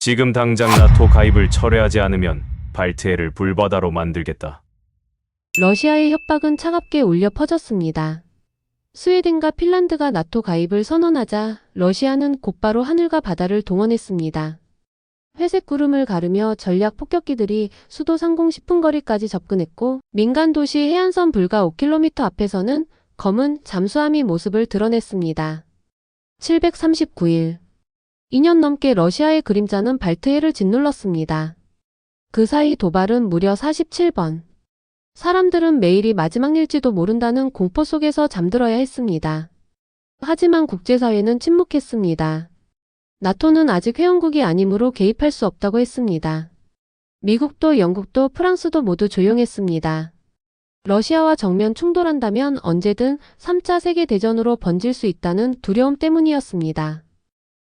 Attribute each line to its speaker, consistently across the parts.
Speaker 1: 지금 당장 나토 가입을 철회하지 않으면 발트해를 불바다로 만들겠다.
Speaker 2: 러시아의 협박은 차갑게 울려 퍼졌습니다. 스웨덴과 핀란드가 나토 가입을 선언하자 러시아는 곧바로 하늘과 바다를 동원했습니다. 회색 구름을 가르며 전략 폭격기들이 수도 상공 10분 거리까지 접근했고 민간 도시 해안선 불과 5km 앞에서는 검은 잠수함이 모습을 드러냈습니다. 739일 2년 넘게 러시아의 그림자는 발트해를 짓눌렀습니다. 그 사이 도발은 무려 47번. 사람들은 매일이 마지막 일지도 모른다는 공포 속에서 잠들어야 했습니다. 하지만 국제사회는 침묵했습니다. 나토는 아직 회원국이 아니므로 개입할 수 없다고 했습니다. 미국도 영국도 프랑스도 모두 조용했습니다. 러시아와 정면 충돌한다면 언제든 3차 세계대전으로 번질 수 있다는 두려움 때문이었습니다.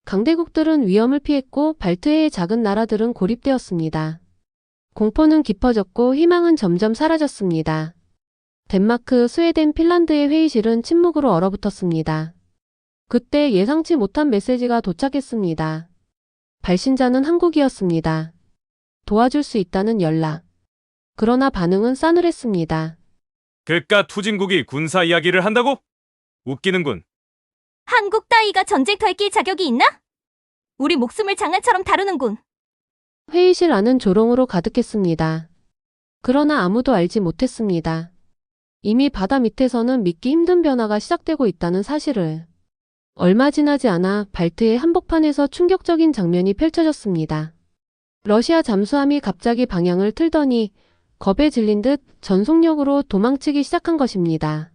Speaker 2: 강대국들은 위험을 피했고 발트해의 작은 나라들은 고립되었습니다. 공포는 깊어졌고 희망은 점점 사라졌습니다. 덴마크, 스웨덴, 핀란드의 회의실은 침묵으로 얼어붙었습니다. 그때 예상치 못한 메시지가 도착했습니다. 발신자는 한국이었습니다. 도와줄 수 있다는 연락. 그러나 반응은 싸늘했습니다.
Speaker 1: 그깟 후진국이 군사 이야기를 한다고? 웃기는군.
Speaker 3: 한국 따위가 전쟁터에 낄 자격이 있나? 우리 목숨을 장난처럼 다루는군.
Speaker 2: 회의실 안은 조롱으로 가득했습니다. 그러나 아무도 알지 못했습니다. 이미 바다 밑에서는 믿기 힘든 변화가 시작되고 있다는 사실을. 얼마 지나지 않아 발트해 한복판에서 충격적인 장면이 펼쳐졌습니다. 러시아 잠수함이 갑자기 방향을 틀더니 겁에 질린 듯 전속력으로 도망치기 시작한 것입니다.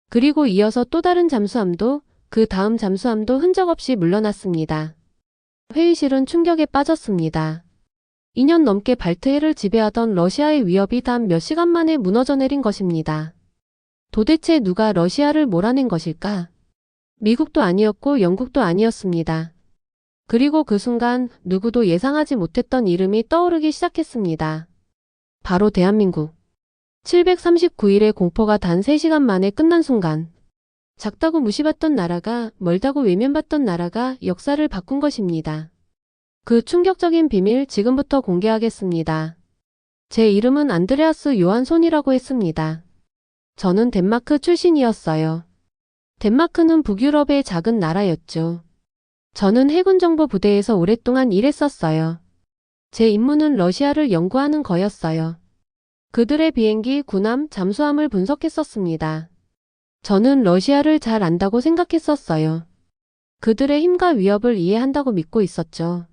Speaker 2: 그리고 이어서 또 다른 잠수함도 그 다음 잠수함도 흔적 없이 물러났습니다. 회의실은 충격에 빠졌습니다. 2년 넘게 발트해를 지배하던 러시아의 위협이 단 몇 시간 만에 무너져 내린 것입니다. 도대체 누가 러시아를 몰아낸 것일까? 미국도 아니었고 영국도 아니었습니다. 그리고 그 순간 누구도 예상하지 못했던 이름이 떠오르기 시작했습니다. 바로 대한민국. 739일의 공포가 단 3시간 만에 끝난 순간 작다고 무시받던 나라가 멀다고 외면받던 나라가 역사를 바꾼 것입니다. 그 충격적인 비밀 지금부터 공개하겠습니다. 제 이름은 안드레아스 요한손이라고 했습니다. 저는 덴마크 출신이었어요. 덴마크는 북유럽의 작은 나라였죠. 저는 해군정보 부대에서 오랫동안 일했었어요. 제 임무는 러시아를 연구하는 거였어요. 그들의 비행기, 군함, 잠수함을 분석했었습니다. 저는 러시아를 잘 안다고 생각했었어요. 그들의 힘과 위협을 이해한다고 믿고 있었죠.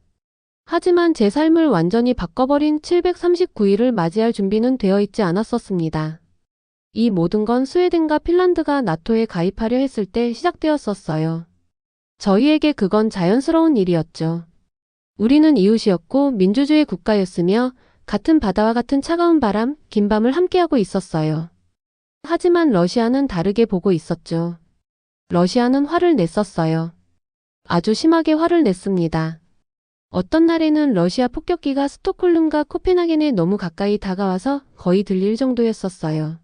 Speaker 2: 하지만 제 삶을 완전히 바꿔버린 739일을 맞이할 준비는 되어 있지 않았었습니다. 이 모든 건 스웨덴과 핀란드가 나토에 가입하려 했을 때 시작되었었어요. 저희에게 그건 자연스러운 일이었죠. 우리는 이웃이었고 민주주의 국가였으며 같은 바다와 같은 차가운 바람, 긴 밤을 함께하고 있었어요. 하지만 러시아는 다르게 보고 있었죠. 러시아는 화를 냈었어요. 아주 심하게 화를 냈습니다. 어떤 날에는 러시아 폭격기가 스톡홀름과 코펜하겐에 너무 가까이 다가와서 거의 들릴 정도였었어요.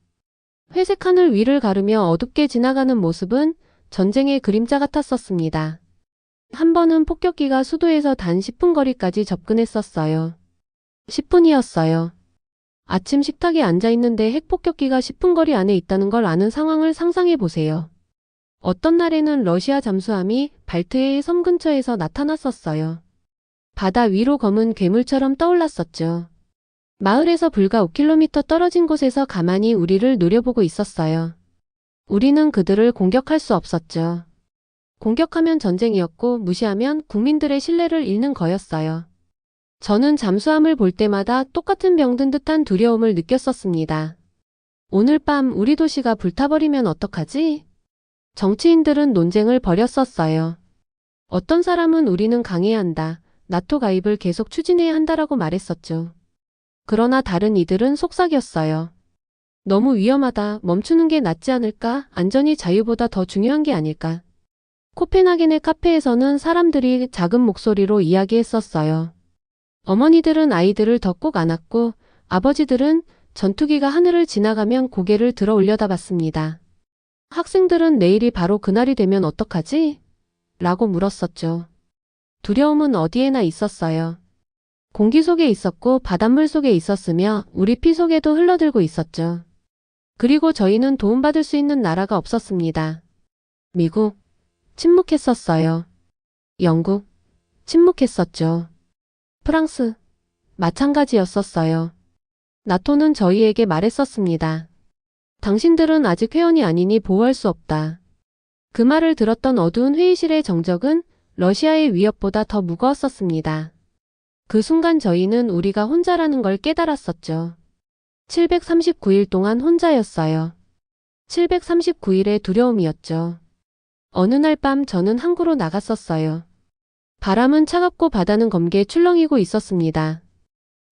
Speaker 2: 회색 하늘 위를 가르며 어둡게 지나가는 모습은 전쟁의 그림자 같았었습니다. 한 번은 폭격기가 수도에서 단 10분 거리까지 접근했었어요. 10분이었어요. 아침 식탁에 앉아있는데 핵폭격기가 10분 거리 안에 있다는 걸 아는 상황을 상상해 보세요. 어떤 날에는 러시아 잠수함이 발트해의 섬 근처에서 나타났었어요. 바다 위로 검은 괴물처럼 떠올랐었죠. 마을에서 불과 5km 떨어진 곳에서 가만히 우리를 노려보고 있었어요. 우리는 그들을 공격할 수 없었죠. 공격하면 전쟁이었고 무시하면 국민들의 신뢰를 잃는 거였어요. 저는 잠수함을 볼 때마다 똑같은 병든 듯한 두려움을 느꼈었습니다. 오늘 밤 우리 도시가 불타버리면 어떡하지? 정치인들은 논쟁을 벌였었어요. 어떤 사람은 우리는 강해야 한다. 나토 가입을 계속 추진해야 한다라고 말했었죠. 그러나 다른 이들은 속삭였어요. 너무 위험하다. 멈추는 게 낫지 않을까? 안전이 자유보다 더 중요한 게 아닐까? 코펜하겐의 카페에서는 사람들이 작은 목소리로 이야기했었어요. 어머니들은 아이들을 더 꼭 안았고 아버지들은 전투기가 하늘을 지나가면 고개를 들어 올려다봤습니다. 학생들은 내일이 바로 그날이 되면 어떡하지? 라고 물었었죠. 두려움은 어디에나 있었어요. 공기 속에 있었고 바닷물 속에 있었으며 우리 피 속에도 흘러들고 있었죠. 그리고 저희는 도움받을 수 있는 나라가 없었습니다. 미국, 침묵했었어요. 영국, 침묵했었죠. 프랑스, 마찬가지였었어요. 나토는 저희에게 말했었습니다. 당신들은 아직 회원이 아니니 보호할 수 없다. 그 말을 들었던 어두운 회의실의 정적은 러시아의 위협보다 더 무거웠었습니다. 그 순간 저희는 우리가 혼자라는 걸 깨달았었죠. 739일 동안 혼자였어요. 739일의 두려움이었죠. 어느 날 밤 저는 항구로 나갔었어요. 바람은 차갑고 바다는 검게 출렁이고 있었습니다.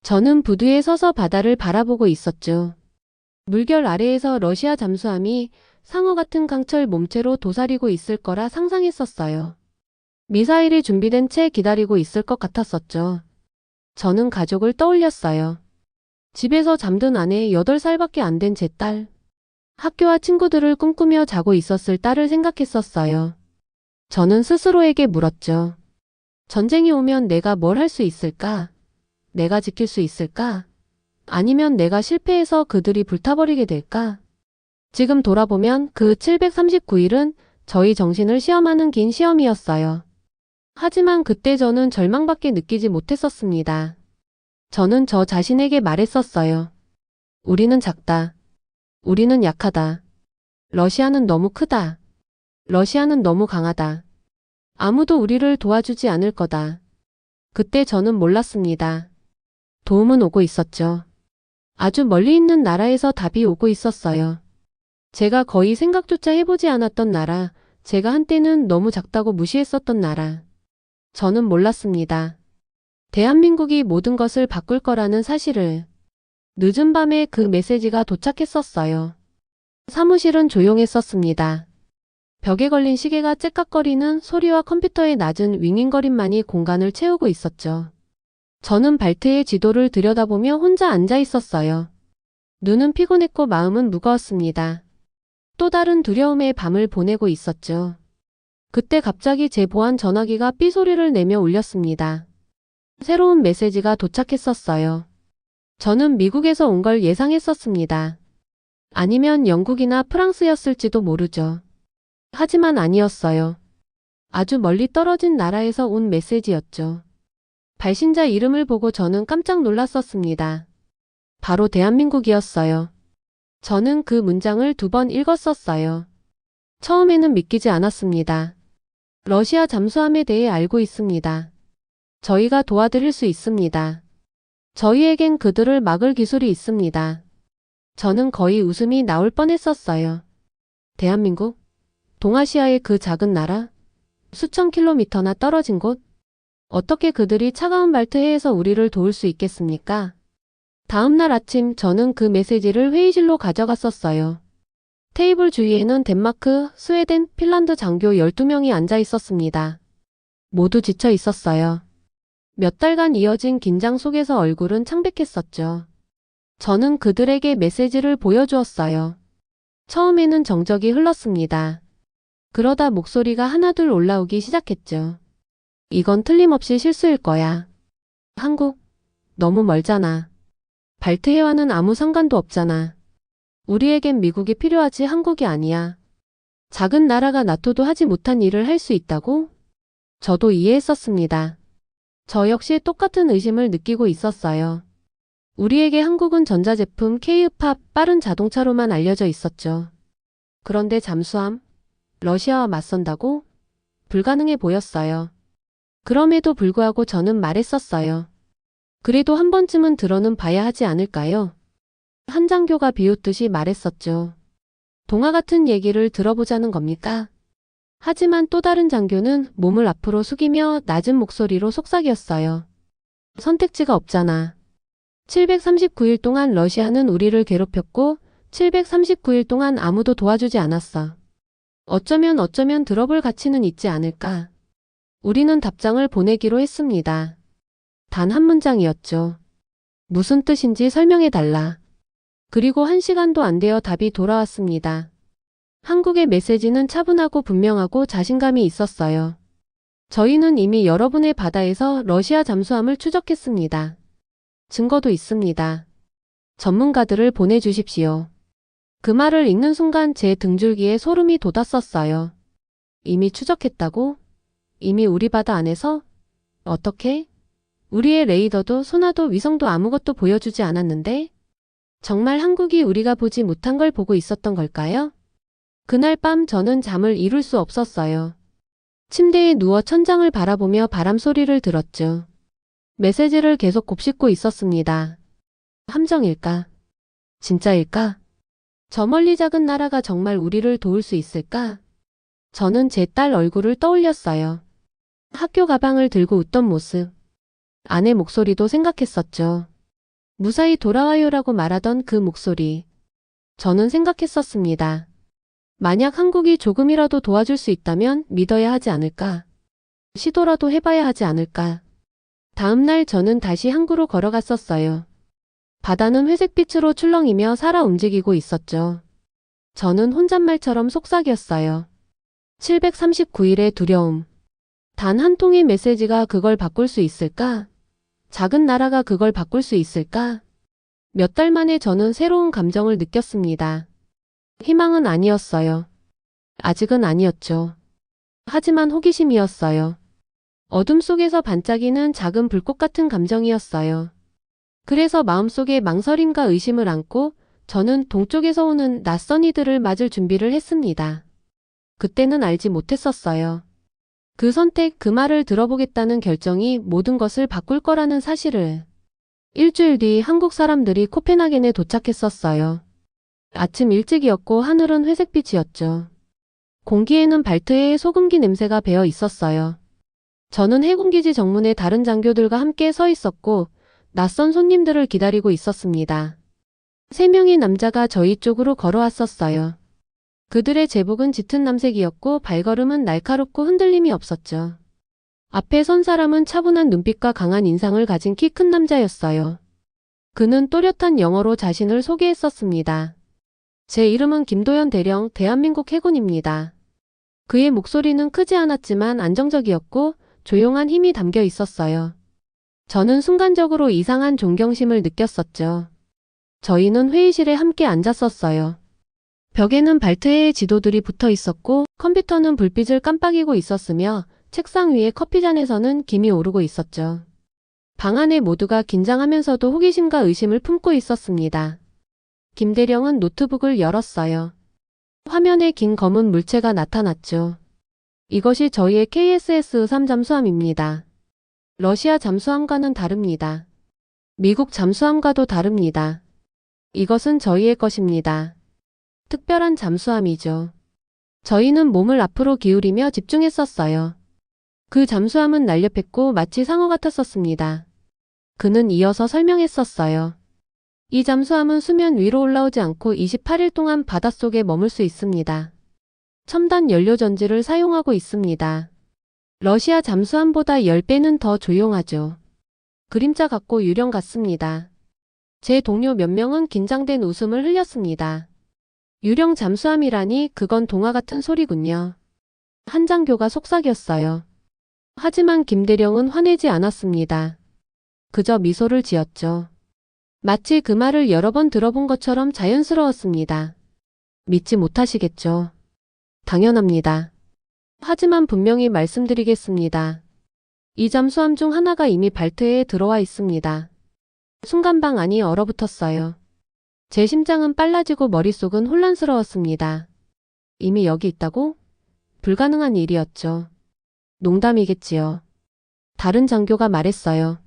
Speaker 2: 저는 부두에 서서 바다를 바라보고 있었죠. 물결 아래에서 러시아 잠수함이 상어 같은 강철 몸체로 도사리고 있을 거라 상상했었어요. 미사일이 준비된 채 기다리고 있을 것 같았었죠. 저는 가족을 떠올렸어요. 집에서 잠든 아내 8살밖에 안 된 제 딸. 학교와 친구들을 꿈꾸며 자고 있었을 딸을 생각했었어요. 저는 스스로에게 물었죠. 전쟁이 오면 내가 뭘 할 수 있을까? 내가 지킬 수 있을까? 아니면 내가 실패해서 그들이 불타버리게 될까? 지금 돌아보면 그 739일은 저희 정신을 시험하는 긴 시험이었어요. 하지만 그때 저는 절망밖에 느끼지 못했었습니다. 저는 저 자신에게 말했었어요. 우리는 작다. 우리는 약하다. 러시아는 너무 크다. 러시아는 너무 강하다. 아무도 우리를 도와주지 않을 거다. 그때 저는 몰랐습니다. 도움은 오고 있었죠. 아주 멀리 있는 나라에서 답이 오고 있었어요. 제가 거의 생각조차 해보지 않았던 나라, 제가 한때는 너무 작다고 무시했었던 나라. 저는 몰랐습니다. 대한민국이 모든 것을 바꿀 거라는 사실을. 늦은 밤에 그 메시지가 도착했었어요. 사무실은 조용했었습니다. 벽에 걸린 시계가 째깍거리는 소리와 컴퓨터의 낮은 윙윙거림만이 공간을 채우고 있었죠. 저는 발트의 지도를 들여다보며 혼자 앉아 있었어요. 눈은 피곤했고 마음은 무거웠습니다. 또 다른 두려움의 밤을 보내고 있었죠. 그때 갑자기 제 보안 전화기가 삐 소리를 내며 울렸습니다. 새로운 메시지가 도착했었어요. 저는 미국에서 온 걸 예상했었습니다. 아니면 영국이나 프랑스였을지도 모르죠. 하지만 아니었어요. 아주 멀리 떨어진 나라에서 온 메시지였죠. 발신자 이름을 보고 저는 깜짝 놀랐었습니다. 바로 대한민국이었어요. 저는 그 문장을 2번 읽었었어요. 처음에는 믿기지 않았습니다. 러시아 잠수함에 대해 알고 있습니다. 저희가 도와드릴 수 있습니다. 저희에겐 그들을 막을 기술이 있습니다. 저는 거의 웃음이 나올 뻔했었어요. 대한민국? 동아시아의 그 작은 나라? 수천 킬로미터나 떨어진 곳? 어떻게 그들이 차가운 발트해에서 우리를 도울 수 있겠습니까? 다음 날 아침 저는 그 메시지를 회의실로 가져갔었어요. 테이블 주위에는 덴마크, 스웨덴, 핀란드 장교 12명이 앉아 있었습니다. 모두 지쳐 있었어요. 몇 달간 이어진 긴장 속에서 얼굴은 창백했었죠. 저는 그들에게 메시지를 보여주었어요. 처음에는 정적이 흘렀습니다. 그러다 목소리가 하나둘 올라오기 시작했죠. 이건 틀림없이 실수일 거야. 한국, 너무 멀잖아. 발트해와는 아무 상관도 없잖아. 우리에겐 미국이 필요하지 한국이 아니야. 작은 나라가 나토도 하지 못한 일을 할 수 있다고? 저도 이해했었습니다. 저 역시 똑같은 의심을 느끼고 있었어요. 우리에게 한국은 전자제품, K-팝, 빠른 자동차로만 알려져 있었죠. 그런데 잠수함? 러시아와 맞선다고? 불가능해 보였어요. 그럼에도 불구하고 저는 말했었어요. 그래도 한 번쯤은 들어는 봐야 하지 않을까요? 한 장교가 비웃듯이 말했었죠. 동화 같은 얘기를 들어보자는 겁니까? 하지만 또 다른 장교는 몸을 앞으로 숙이며 낮은 목소리로 속삭였어요. 선택지가 없잖아. 739일 동안 러시아는 우리를 괴롭혔고 739일 동안 아무도 도와주지 않았어. 어쩌면 들어볼 가치는 있지 않을까. 우리는 답장을 보내기로 했습니다. 단 한 문장이었죠. 무슨 뜻인지 설명해달라. 그리고 1시간도 안 되어 답이 돌아왔습니다. 한국의 메시지는 차분하고 분명하고 자신감이 있었어요. 저희는 이미 여러분의 바다에서 러시아 잠수함을 추적했습니다. 증거도 있습니다. 전문가들을 보내주십시오. 그 말을 읽는 순간 제 등줄기에 소름이 돋았었어요. 이미 추적했다고? 이미 우리 바다 안에서? 어떻게? 우리의 레이더도 소나도 위성도 아무것도 보여주지 않았는데? 정말 한국이 우리가 보지 못한 걸 보고 있었던 걸까요? 그날 밤 저는 잠을 이룰 수 없었어요. 침대에 누워 천장을 바라보며 바람 소리를 들었죠. 메시지를 계속 곱씹고 있었습니다. 함정일까? 진짜일까? 저 멀리 작은 나라가 정말 우리를 도울 수 있을까? 저는 제 딸 얼굴을 떠올렸어요. 학교 가방을 들고 웃던 모습. 아내 목소리도 생각했었죠. 무사히 돌아와요라고 말하던 그 목소리. 저는 생각했었습니다. 만약 한국이 조금이라도 도와줄 수 있다면 믿어야 하지 않을까? 시도라도 해봐야 하지 않을까? 다음 날 저는 다시 항구로 걸어갔었어요. 바다는 회색빛으로 출렁이며 살아 움직이고 있었죠. 저는 혼잣말처럼 속삭였어요. 739일의 두려움. 단 한 통의 메시지가 그걸 바꿀 수 있을까? 작은 나라가 그걸 바꿀 수 있을까? 몇 달 만에 저는 새로운 감정을 느꼈습니다. 희망은 아니었어요. 아직은 아니었죠. 하지만 호기심이었어요. 어둠 속에서 반짝이는 작은 불꽃 같은 감정이었어요. 그래서 마음속에 망설임과 의심을 안고 저는 동쪽에서 오는 낯선 이들을 맞을 준비를 했습니다. 그때는 알지 못했었어요. 그 선택, 그 말을 들어보겠다는 결정이 모든 것을 바꿀 거라는 사실을. 일주일 뒤 한국 사람들이 코펜하겐에 도착했었어요. 아침 일찍이었고 하늘은 회색빛이었죠. 공기에는 발트해의 소금기 냄새가 배어 있었어요. 저는 해군기지 정문에 다른 장교들과 함께 서 있었고 낯선 손님들을 기다리고 있었습니다. 3명의 남자가 저희 쪽으로 걸어왔었어요. 그들의 제복은 짙은 남색이었고 발걸음은 날카롭고 흔들림이 없었죠. 앞에 선 사람은 차분한 눈빛과 강한 인상을 가진 키 큰 남자였어요. 그는 또렷한 영어로 자신을 소개했었습니다. 제 이름은 김도현 대령, 대한민국 해군입니다. 그의 목소리는 크지 않았지만 안정적이었고 조용한 힘이 담겨 있었어요. 저는 순간적으로 이상한 존경심을 느꼈었죠. 저희는 회의실에 함께 앉았었어요. 벽에는 발트해의 지도들이 붙어 있었고 컴퓨터는 불빛을 깜빡이고 있었으며 책상 위에 커피잔에서는 김이 오르고 있었죠. 방 안에 모두가 긴장하면서도 호기심과 의심을 품고 있었습니다. 김 대령은 노트북을 열었어요. 화면에 긴 검은 물체가 나타났죠. 이것이 저희의 KSS-3 잠수함입니다. 러시아 잠수함과는 다릅니다. 미국 잠수함과도 다릅니다. 이것은 저희의 것입니다. 특별한 잠수함이죠. 저희는 몸을 앞으로 기울이며 집중했었어요. 그 잠수함은 날렵했고 마치 상어 같았었습니다. 그는 이어서 설명했었어요. 이 잠수함은 수면 위로 올라오지 않고 28일 동안 바닷속에 머물 수 있습니다. 첨단 연료 전지를 사용하고 있습니다. 러시아 잠수함보다 10배는 더 조용하죠. 그림자 같고 유령 같습니다. 제 동료 몇 명은 긴장된 웃음을 흘렸습니다. 유령 잠수함이라니 그건 동화 같은 소리군요. 한 장교가 속삭였어요. 하지만 김 대령은 화내지 않았습니다. 그저 미소를 지었죠. 마치 그 말을 여러 번 들어본 것처럼 자연스러웠습니다. 믿지 못하시겠죠? 당연합니다. 하지만 분명히 말씀드리겠습니다. 이 잠수함 중 하나가 이미 발트해에 들어와 있습니다. 순간 방 안이 얼어붙었어요. 제 심장은 빨라지고 머릿속은 혼란스러웠습니다. 이미 여기 있다고? 불가능한 일이었죠. 농담이겠지요. 다른 장교가 말했어요.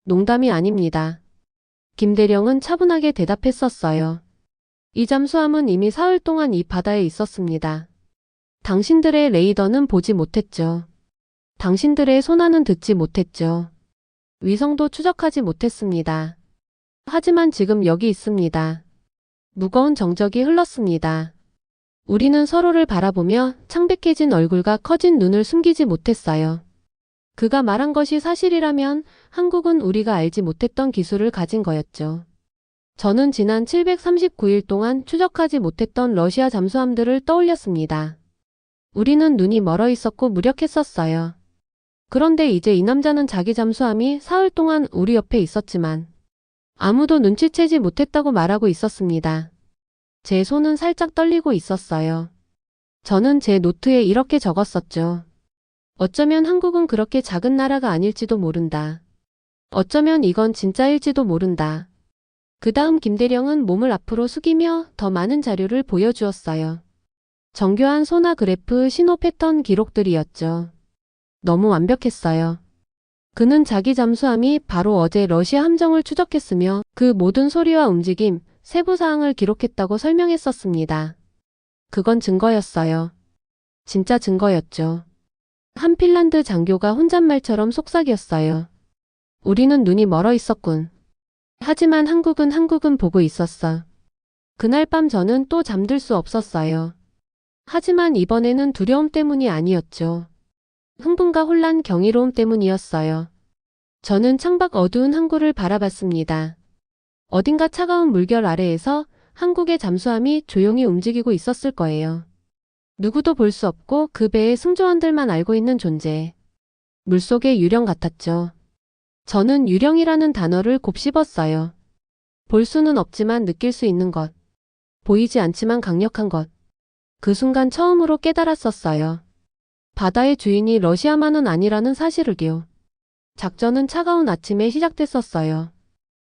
Speaker 2: 농담이 아닙니다. 김 대령은 차분하게 대답했었어요. 이 잠수함은 이미 사흘 동안 이 바다에 있었습니다. 당신들의 레이더는 보지 못했죠. 당신들의 소나는 듣지 못했죠. 위성도 추적하지 못했습니다. 하지만 지금 여기 있습니다. 무거운 정적이 흘렀습니다. 우리는 서로를 바라보며 창백해진 얼굴과 커진 눈을 숨기지 못했어요. 그가 말한 것이 사실이라면 한국은 우리가 알지 못했던 기술을 가진 거였죠. 저는 지난 739일 동안 추적하지 못했던 러시아 잠수함들을 떠올렸습니다. 우리는 눈이 멀어 있었고 무력했었어요. 그런데 이제 이 남자는 자기 잠수함이 사흘 동안 우리 옆에 있었지만 아무도 눈치채지 못했다고 말하고 있었습니다. 제 손은 살짝 떨리고 있었어요. 저는 제 노트에 이렇게 적었었죠. 어쩌면 한국은 그렇게 작은 나라가 아닐지도 모른다. 어쩌면 이건 진짜일지도 모른다. 그 다음 김대령은 몸을 앞으로 숙이며 더 많은 자료를 보여주었어요. 정교한 소나 그래프, 신호 패턴 기록들이었죠. 너무 완벽했어요. 그는 자기 잠수함이 바로 어제 러시아 함정을 추적했으며 그 모든 소리와 움직임, 세부 사항을 기록했다고 설명했었습니다. 그건 증거였어요. 진짜 증거였죠. 한 핀란드 장교가 혼잣말처럼 속삭였어요. 우리는 눈이 멀어 있었군. 하지만 한국은 보고 있었어. 그날 밤 저는 또 잠들 수 없었어요. 하지만 이번에는 두려움 때문이 아니었죠. 흥분과 혼란, 경이로움 때문이었어요. 저는 창밖 어두운 항구를 바라봤습니다. 어딘가 차가운 물결 아래에서 한국의 잠수함이 조용히 움직이고 있었을 거예요. 누구도 볼 수 없고 그 배의 승조원들만 알고 있는 존재. 물속의 유령 같았죠. 저는 유령이라는 단어를 곱씹었어요. 볼 수는 없지만 느낄 수 있는 것. 보이지 않지만 강력한 것. 그 순간 처음으로 깨달았었어요. 바다의 주인이 러시아만은 아니라는 사실을요. 작전은 차가운 아침에 시작됐었어요.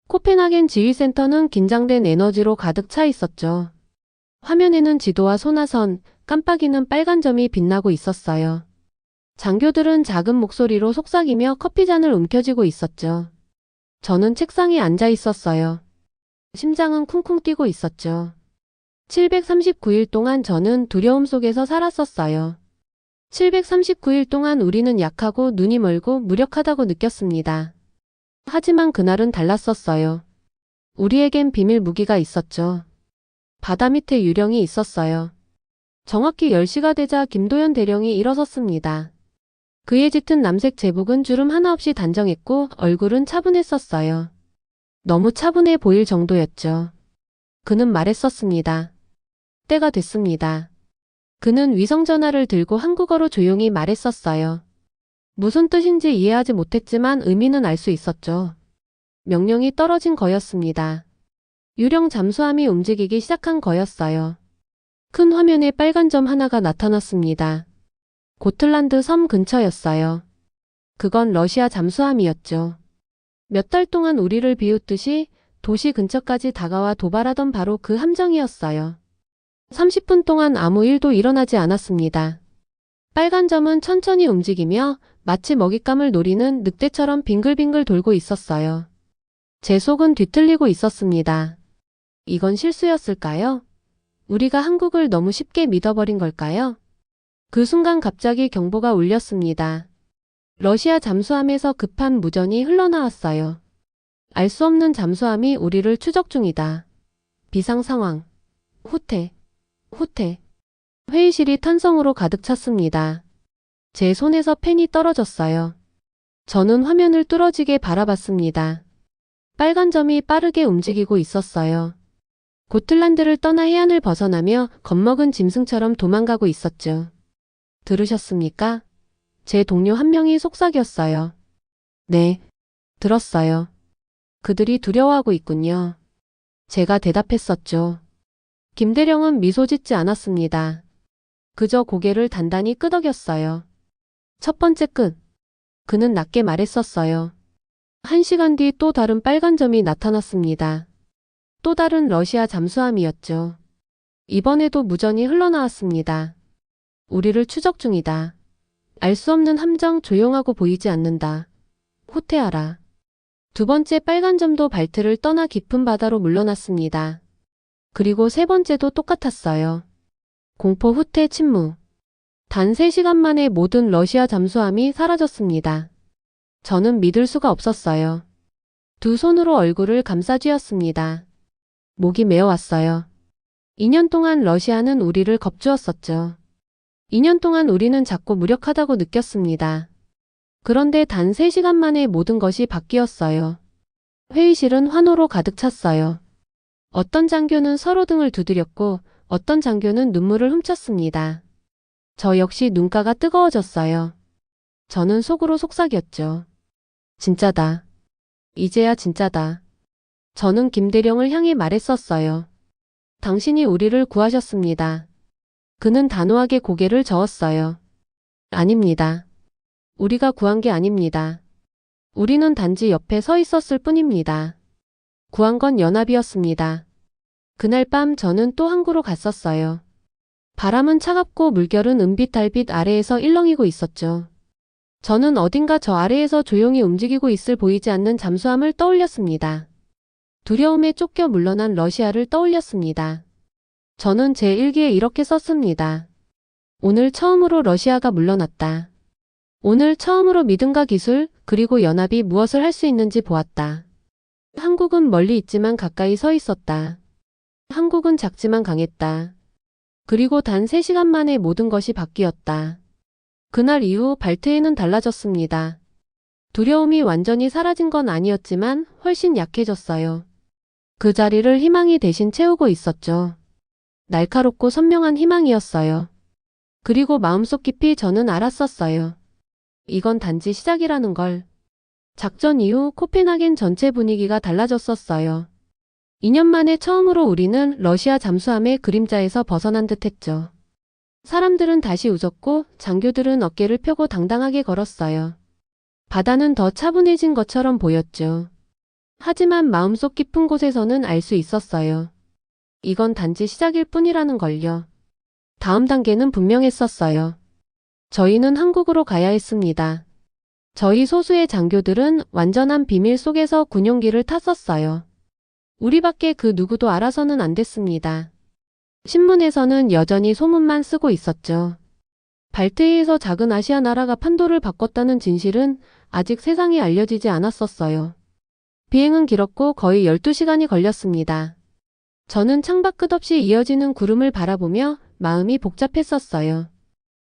Speaker 2: 코펜하겐 지휘센터는 긴장된 에너지로 가득 차 있었죠. 화면에는 지도와 소나선, 깜빡이는 빨간 점이 빛나고 있었어요. 장교들은 작은 목소리로 속삭이며 커피잔을 움켜쥐고 있었죠. 저는 책상에 앉아 있었어요. 심장은 쿵쿵 뛰고 있었죠. 739일 동안 저는 두려움 속에서 살았었어요. 739일 동안 우리는 약하고 눈이 멀고 무력하다고 느꼈습니다. 하지만 그날은 달랐었어요. 우리에겐 비밀 무기가 있었죠. 바다 밑에 유령이 있었어요. 정확히 10시가 되자 김도연 대령이 일어섰습니다. 그의 짙은 남색 제복은 주름 하나 없이 단정했고 얼굴은 차분했었어요. 너무 차분해 보일 정도였죠. 그는 말했었습니다. 때가 됐습니다. 그는 위성전화를 들고 한국어로 조용히 말했었어요. 무슨 뜻인지 이해하지 못했지만 의미는 알 수 있었죠. 명령이 떨어진 거였습니다. 유령 잠수함이 움직이기 시작한 거였어요. 큰 화면에 빨간 점 하나가 나타났습니다. 고틀란드 섬 근처였어요. 그건 러시아 잠수함이었죠. 몇 달 동안 우리를 비웃듯이 도시 근처까지 다가와 도발하던 바로 그 함정이었어요. 30분 동안 아무 일도 일어나지 않았습니다. 빨간 점은 천천히 움직이며 마치 먹잇감을 노리는 늑대처럼 빙글빙글 돌고 있었어요. 제 속은 뒤틀리고 있었습니다. 이건 실수였을까요? 우리가 한국을 너무 쉽게 믿어버린 걸까요? 그 순간 갑자기 경보가 울렸습니다. 러시아 잠수함에서 급한 무전이 흘러나왔어요. 알 수 없는 잠수함이 우리를 추적 중이다. 비상 상황. 후퇴. 후퇴. 회의실이 탄성으로 가득 찼습니다. 제 손에서 펜이 떨어졌어요. 저는 화면을 뚫어지게 바라봤습니다. 빨간 점이 빠르게 움직이고 있었어요. 고틀란드를 떠나 해안을 벗어나며 겁먹은 짐승처럼 도망가고 있었죠. 들으셨습니까? 제 동료 한 명이 속삭였어요. 네, 들었어요. 그들이 두려워하고 있군요. 제가 대답했었죠. 김대령은 미소 짓지 않았습니다. 그저 고개를 단단히 끄덕였어요. 첫 번째 끝. 그는 낮게 말했었어요. 1시간 뒤 또 다른 빨간 점이 나타났습니다. 또 다른 러시아 잠수함이었죠. 이번에도 무전이 흘러나왔습니다. 우리를 추적 중이다. 알 수 없는 함정, 조용하고 보이지 않는다. 후퇴하라. 두 번째 빨간 점도 발트를 떠나 깊은 바다로 물러났습니다. 그리고 세 번째도 똑같았어요. 공포, 후퇴, 침묵. 단 3시간 만에 모든 러시아 잠수함이 사라졌습니다. 저는 믿을 수가 없었어요. 두 손으로 얼굴을 감싸쥐었습니다. 목이 메어왔어요. 2년 동안 러시아는 우리를 겁주었었죠. 2년 동안 우리는 작고 무력하다고 느꼈습니다. 그런데 단 3시간 만에 모든 것이 바뀌었어요. 회의실은 환호로 가득 찼어요. 어떤 장교는 서로 등을 두드렸고 어떤 장교는 눈물을 훔쳤습니다. 저 역시 눈가가 뜨거워졌어요. 저는 속으로 속삭였죠. 진짜다. 이제야 진짜다. 저는 김대령을 향해 말했었어요. 당신이 우리를 구하셨습니다. 그는 단호하게 고개를 저었어요. 아닙니다. 우리가 구한 게 아닙니다. 우리는 단지 옆에 서 있었을 뿐입니다. 구한 건 연합이었습니다. 그날 밤 저는 또 항구로 갔었어요. 바람은 차갑고 물결은 은빛 달빛 아래에서 일렁이고 있었죠. 저는 어딘가 저 아래에서 조용히 움직이고 있을 보이지 않는 잠수함을 떠올렸습니다. 두려움에 쫓겨 물러난 러시아를 떠올렸습니다. 저는 제 일기에 이렇게 썼습니다. 오늘 처음으로 러시아가 물러났다. 오늘 처음으로 믿음과 기술, 그리고 연합이 무엇을 할 수 있는지 보았다. 한국은 멀리 있지만 가까이 서 있었다. 한국은 작지만 강했다. 그리고 단 3시간 만에 모든 것이 바뀌었다. 그날 이후 발트해는 달라졌습니다. 두려움이 완전히 사라진 건 아니었지만 훨씬 약해졌어요. 그 자리를 희망이 대신 채우고 있었죠. 날카롭고 선명한 희망이었어요. 그리고 마음속 깊이 저는 알았었어요. 이건 단지 시작이라는 걸. 작전 이후 코펜하겐 전체 분위기가 달라졌었어요. 2년 만에 처음으로 우리는 러시아 잠수함의 그림자에서 벗어난 듯 했죠. 사람들은 다시 웃었고 장교들은 어깨를 펴고 당당하게 걸었어요. 바다는 더 차분해진 것처럼 보였죠. 하지만 마음속 깊은 곳에서는 알 수 있었어요. 이건 단지 시작일 뿐이라는 걸요. 다음 단계는 분명했었어요. 저희는 한국으로 가야 했습니다. 저희 소수의 장교들은 완전한 비밀 속에서 군용기를 탔었어요. 우리밖에 그 누구도 알아서는 안 됐습니다. 신문에서는 여전히 소문만 쓰고 있었죠. 발트해에서 작은 아시아 나라가 판도를 바꿨다는 진실은 아직 세상에 알려지지 않았었어요. 비행은 길었고 거의 12시간이 걸렸습니다. 저는 창밖 끝없이 이어지는 구름을 바라보며 마음이 복잡했었어요.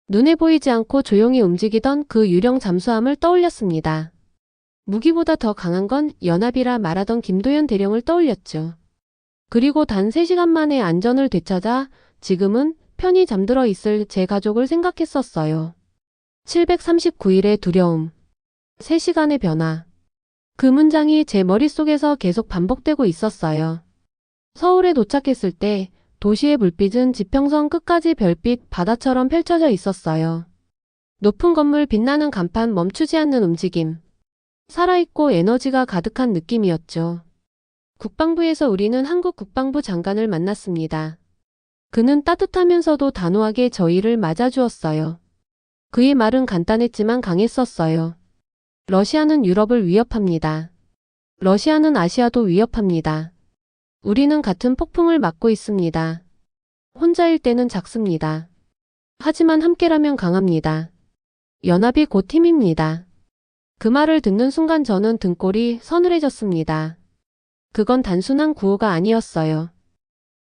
Speaker 2: 눈에 보이지 않고 조용히 움직이던 그 유령 잠수함을 떠올렸습니다. 무기보다 더 강한 건 연합이라 말하던 김도연 대령을 떠올렸죠. 그리고 단 3시간 만에 안전을 되찾아 지금은 편히 잠들어 있을 제 가족을 생각했었어요. 739일의 두려움. 3시간의 변화. 그 문장이 제 머릿속에서 계속 반복되고 있었어요. 서울에 도착했을 때 도시의 불빛은 지평선 끝까지 별빛 바다처럼 펼쳐져 있었어요. 높은 건물 빛나는 간판 멈추지 않는 움직임. 살아있고 에너지가 가득한 느낌이었죠. 국방부에서 우리는 한국 국방부 장관을 만났습니다. 그는 따뜻하면서도 단호하게 저희를 맞아주었어요. 그의 말은 간단했지만 강했었어요. 러시아는 유럽을 위협합니다. 러시아는 아시아도 위협합니다. 우리는 같은 폭풍을 맞고 있습니다. 혼자일 때는 작습니다. 하지만 함께라면 강합니다. 연합이 곧 힘입니다. 그 말을 듣는 순간 저는 등골이 서늘해졌습니다. 그건 단순한 구호가 아니었어요.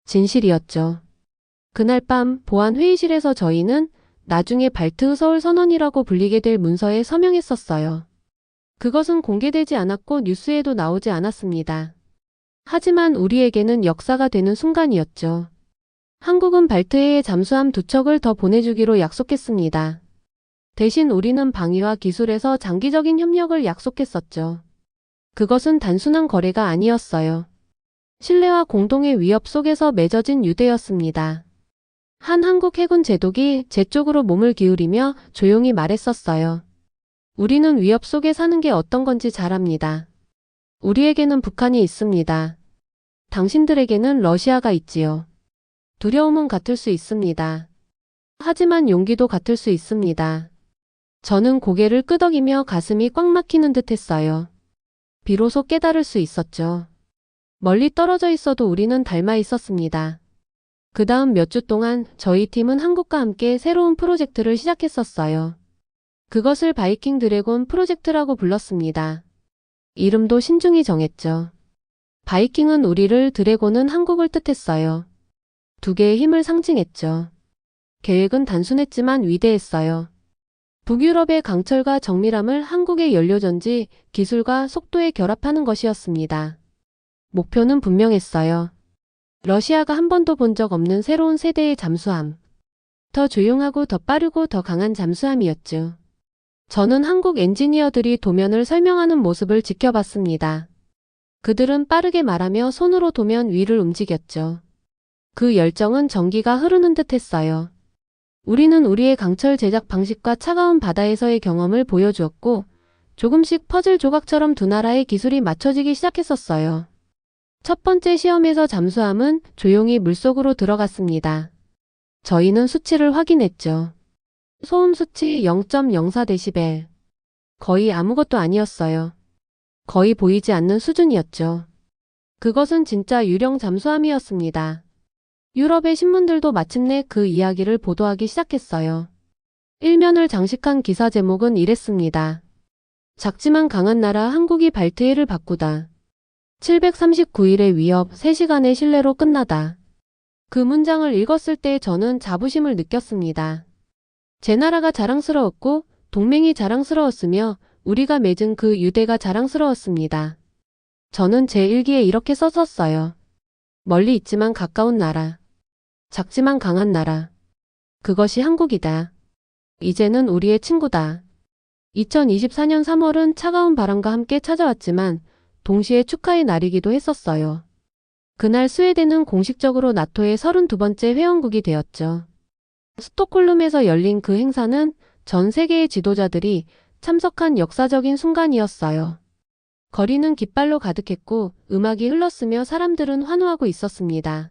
Speaker 2: 진실이었죠. 그날 밤 보안 회의실에서 저희는 나중에 발트 서울 선언이라고 불리게 될 문서에 서명했었어요. 그것은 공개되지 않았고 뉴스에도 나오지 않았습니다. 하지만 우리에게는 역사가 되는 순간이었죠. 한국은 발트해에 잠수함 2척을 더 보내주기로 약속했습니다. 대신 우리는 방위와 기술에서 장기적인 협력을 약속했었죠. 그것은 단순한 거래가 아니었어요. 신뢰와 공동의 위협 속에서 맺어진 유대였습니다. 한 한국 해군 제독이 제 쪽으로 몸을 기울이며 조용히 말했었어요. 우리는 위협 속에 사는 게 어떤 건지 잘 압니다. 우리에게는 북한이 있습니다. 당신들에게는 러시아가 있지요. 두려움은 같을 수 있습니다. 하지만 용기도 같을 수 있습니다. 저는 고개를 끄덕이며 가슴이 꽉 막히는 듯 했어요. 비로소 깨달을 수 있었죠. 멀리 떨어져 있어도 우리는 닮아 있었습니다. 그 다음 몇 주 동안 저희 팀은 한국과 함께 새로운 프로젝트를 시작했었어요. 그것을 바이킹 드래곤 프로젝트라고 불렀습니다. 이름도 신중히 정했죠. 바이킹은 우리를, 드래곤은 한국을 뜻했어요. 두 개의 힘을 상징했죠. 계획은 단순했지만 위대했어요. 북유럽의 강철과 정밀함을 한국의 연료전지, 기술과 속도에 결합하는 것이었습니다. 목표는 분명했어요. 러시아가 한 번도 본 적 없는 새로운 세대의 잠수함. 더 조용하고 더 빠르고 더 강한 잠수함이었죠. 저는 한국 엔지니어들이 도면을 설명하는 모습을 지켜봤습니다. 그들은 빠르게 말하며 손으로 도면 위를 움직였죠. 그 열정은 전기가 흐르는 듯 했어요. 우리는 우리의 강철 제작 방식과 차가운 바다에서의 경험을 보여주었고, 조금씩 퍼즐 조각처럼 두 나라의 기술이 맞춰지기 시작했었어요. 첫 번째 시험에서 잠수함은 조용히 물속으로 들어갔습니다. 저희는 수치를 확인했죠. 소음 수치 0.04데시벨. 거의 아무것도 아니었어요. 거의 보이지 않는 수준이었죠. 그것은 진짜 유령 잠수함이었습니다. 유럽의 신문들도 마침내 그 이야기를 보도하기 시작했어요. 일면을 장식한 기사 제목은 이랬습니다. 작지만 강한 나라 한국이 발트해를 바꾸다. 739일의 위협 3시간의 신뢰로 끝나다. 그 문장을 읽었을 때 저는 자부심을 느꼈습니다. 제 나라가 자랑스러웠고 동맹이 자랑스러웠으며 우리가 맺은 그 유대가 자랑스러웠습니다. 저는 제 일기에 이렇게 썼었어요. 멀리 있지만 가까운 나라. 작지만 강한 나라. 그것이 한국이다. 이제는 우리의 친구다. 2024년 3월은 차가운 바람과 함께 찾아왔지만 동시에 축하의 날이기도 했었어요. 그날 스웨덴은 공식적으로 나토의 32번째 회원국이 되었죠. 스톡홀름에서 열린 그 행사는 전 세계의 지도자들이 참석한 역사적인 순간이었어요. 거리는 깃발로 가득했고 음악이 흘렀으며 사람들은 환호하고 있었습니다.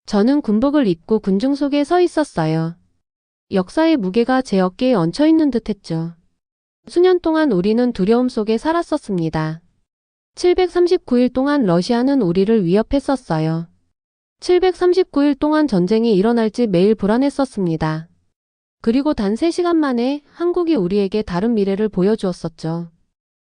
Speaker 2: 저는 군복을 입고 군중 속에 서 있었어요. 역사의 무게가 제 어깨에 얹혀있는 듯했죠. 수년 동안 우리는 두려움 속에 살았었습니다. 739일 동안 러시아는 우리를 위협했었어요. 739일 동안 전쟁이 일어날지 매일 불안했었습니다. 그리고 단 3시간 만에 한국이 우리에게 다른 미래를 보여주었었죠.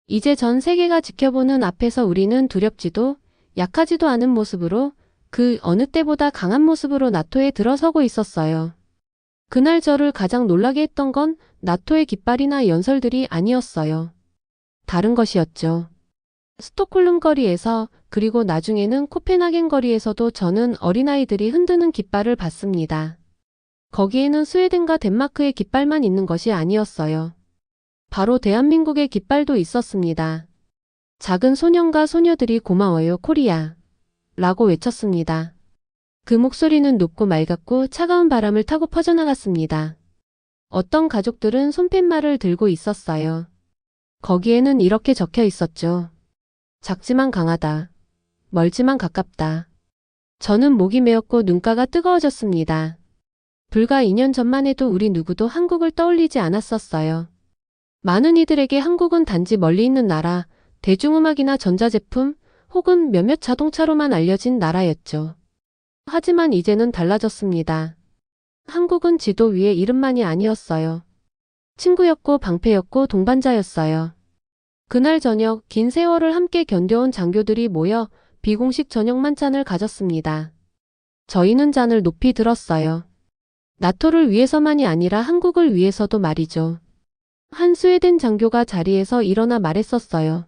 Speaker 2: 이제 전 세계가 지켜보는 앞에서 우리는 두렵지도 약하지도 않은 모습으로 그 어느 때보다 강한 모습으로 나토에 들어서고 있었어요. 그날 저를 가장 놀라게 했던 건 나토의 깃발이나 연설들이 아니었어요. 다른 것이었죠. 스톡홀름 거리에서 그리고 나중에는 코펜하겐 거리에서도 저는 어린아이들이 흔드는 깃발을 봤습니다. 거기에는 스웨덴과 덴마크의 깃발만 있는 것이 아니었어요. 바로 대한민국의 깃발도 있었습니다. 작은 소년과 소녀들이 고마워요 코리아 라고 외쳤습니다. 그 목소리는 높고 맑았고 차가운 바람을 타고 퍼져나갔습니다. 어떤 가족들은 손팻말을 들고 있었어요. 거기에는 이렇게 적혀 있었죠. 작지만 강하다. 멀지만 가깝다. 저는 목이 메었고 눈가가 뜨거워졌습니다. 불과 2년 전만 해도 우리 누구도 한국을 떠올리지 않았었어요. 많은 이들에게 한국은 단지 멀리 있는 나라, 대중음악이나 전자제품 혹은 몇몇 자동차로만 알려진 나라였죠. 하지만 이제는 달라졌습니다. 한국은 지도 위에 이름만이 아니었어요. 친구였고 방패였고 동반자였어요. 그날 저녁 긴 세월을 함께 견뎌온 장교들이 모여 비공식 저녁 만찬을 가졌습니다. 저희는 잔을 높이 들었어요. 나토를 위해서만이 아니라 한국을 위해서도 말이죠. 한 스웨덴 장교가 자리에서 일어나 말했었어요.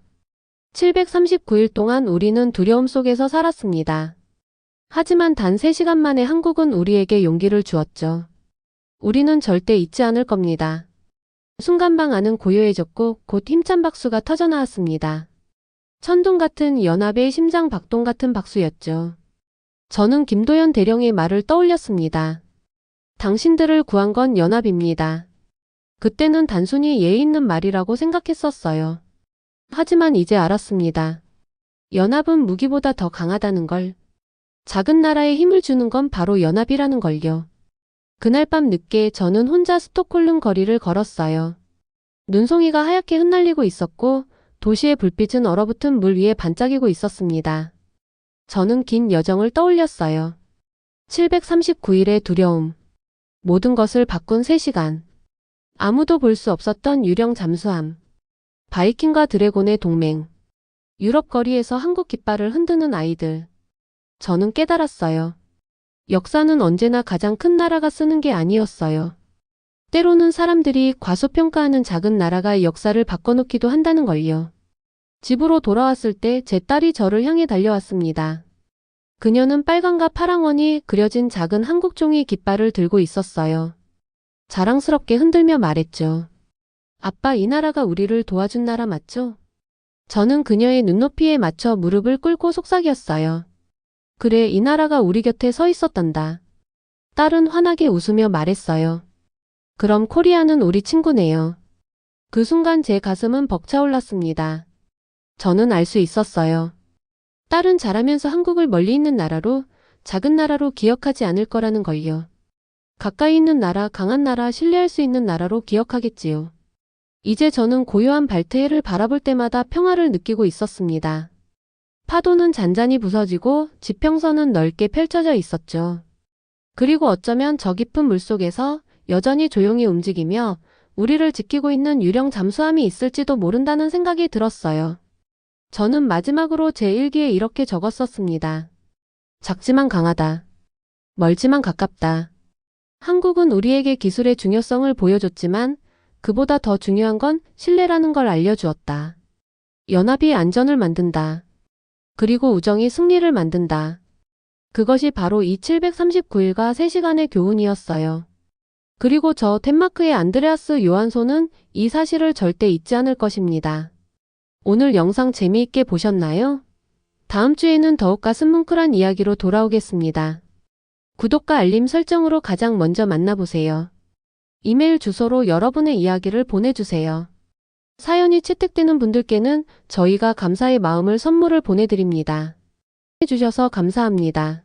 Speaker 2: 739일 동안 우리는 두려움 속에서 살았습니다. 하지만 단 3시간 만에 한국은 우리에게 용기를 주었죠. 우리는 절대 잊지 않을 겁니다. 순간방 안은 고요해졌고 곧 힘찬 박수가 터져나왔습니다. 천둥 같은 연합의 심장 박동 같은 박수였죠. 저는 김도연 대령의 말을 떠올렸습니다. 당신들을 구한 건 연합입니다. 그때는 단순히 예의 있는 말이라고 생각했었어요. 하지만 이제 알았습니다. 연합은 무기보다 더 강하다는 걸. 작은 나라에 힘을 주는 건 바로 연합이라는 걸요. 그날 밤 늦게 저는 혼자 스톡홀름 거리를 걸었어요. 눈송이가 하얗게 흩날리고 있었고 도시의 불빛은 얼어붙은 물 위에 반짝이고 있었습니다. 저는 긴 여정을 떠올렸어요. 739일의 두려움. 모든 것을 바꾼 3시간. 아무도 볼 수 없었던 유령 잠수함. 바이킹과 드래곤의 동맹. 유럽 거리에서 한국 깃발을 흔드는 아이들. 저는 깨달았어요. 역사는 언제나 가장 큰 나라가 쓰는 게 아니었어요. 때로는 사람들이 과소평가하는 작은 나라가 역사를 바꿔놓기도 한다는 걸요. 집으로 돌아왔을 때 제 딸이 저를 향해 달려왔습니다. 그녀는 빨강과 파랑원이 그려진 작은 한국 종이 깃발을 들고 있었어요. 자랑스럽게 흔들며 말했죠. 아빠, 이 나라가 우리를 도와준 나라 맞죠? 저는 그녀의 눈높이에 맞춰 무릎을 꿇고 속삭였어요. 그래, 이 나라가 우리 곁에 서 있었단다. 딸은 환하게 웃으며 말했어요. 그럼 코리아는 우리 친구네요. 그 순간 제 가슴은 벅차올랐습니다. 저는 알 수 있었어요. 딸은 자라면서 한국을 멀리 있는 나라로, 작은 나라로 기억하지 않을 거라는 걸요. 가까이 있는 나라, 강한 나라, 신뢰할 수 있는 나라로 기억하겠지요. 이제 저는 고요한 발트해를 바라볼 때마다 평화를 느끼고 있었습니다. 파도는 잔잔히 부서지고 지평선은 넓게 펼쳐져 있었죠. 그리고 어쩌면 저 깊은 물속에서 여전히 조용히 움직이며 우리를 지키고 있는 유령 잠수함이 있을지도 모른다는 생각이 들었어요. 저는 마지막으로 제 일기에 이렇게 적었었습니다. 작지만 강하다. 멀지만 가깝다. 한국은 우리에게 기술의 중요성을 보여줬지만 그보다 더 중요한 건 신뢰라는 걸 알려주었다. 연합이 안전을 만든다. 그리고 우정이 승리를 만든다. 그것이 바로 이 739일과 3시간의 교훈이었어요. 그리고 저 덴마크의 안드레아스 요한소는 이 사실을 절대 잊지 않을 것입니다. 오늘 영상 재미있게 보셨나요? 다음 주에는 더욱 가슴 뭉클한 이야기로 돌아오겠습니다. 구독과 알림 설정으로 가장 먼저 만나보세요. 이메일 주소로 여러분의 이야기를 보내주세요. 사연이 채택되는 분들께는 저희가 감사의 마음을 선물을 보내드립니다. 해주셔서 감사합니다.